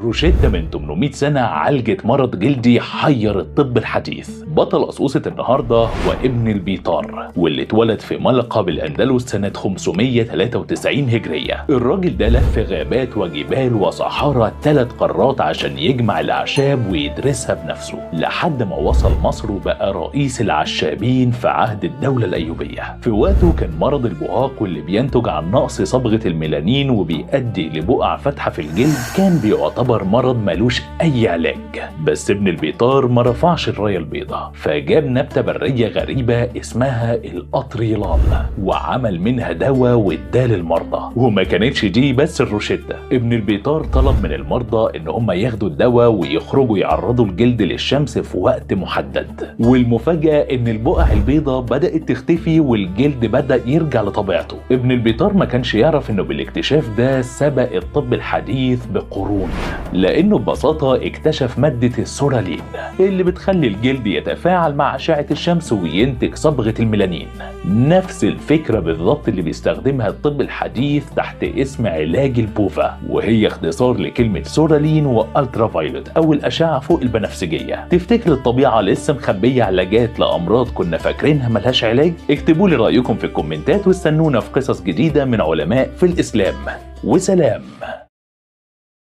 روشيتا من 800 سنة عالجت مرض جلدي حير الطب الحديث. بطل قصوصة النهاردة هو ابن البيطار، واللي اتولد في ملقا بالأندلس سنة 593 هجرية. الراجل ده لف غابات وجبال وصحارى 3 قارات عشان يجمع الأعشاب ويدرسها بنفسه، لحد ما وصل مصر وبقى رئيس العشابين في عهد الدولة الأيوبية. في وقته كان مرض البهاق، واللي بينتج عن نقص صبغة الميلانين وبيؤدي لبقع فاتحة في الجلد، كان بيعتبر مرض ملوش اي علاج. بس ابن البيطار ما رفعش الرايه البيضاء، فجاب نبته بريه غريبه اسمها الأطريلال وعمل منها دواء واداه للمرضى. وما كانتش دي بس الروشته، ابن البيطار طلب من المرضى ان هم ياخدوا الدواء ويخرجوا يعرضوا الجلد للشمس في وقت محدد. والمفاجاه ان البقع البيضاء بدات تختفي والجلد بدا يرجع لطبيعته. ابن البيطار ما كانش يعرف انه بالاكتشاف ده سبق الطب الحديث بقرون، لأنه ببساطة اكتشف مادة السورالين اللي بتخلي الجلد يتفاعل مع أشعة الشمس وينتج صبغة الميلانين. نفس الفكرة بالضبط اللي بيستخدمها الطب الحديث تحت اسم علاج البوفا، وهي اختصار لكلمة سورالين والترا فايلوت أو الأشعة فوق البنفسجية. تفتكر الطبيعة لسه مخبية علاجات لأمراض كنا فاكرينها ملهاش علاج؟ اكتبوا لي رأيكم في الكومنتات واستنونا في قصص جديدة من علماء في الإسلام. وسلام.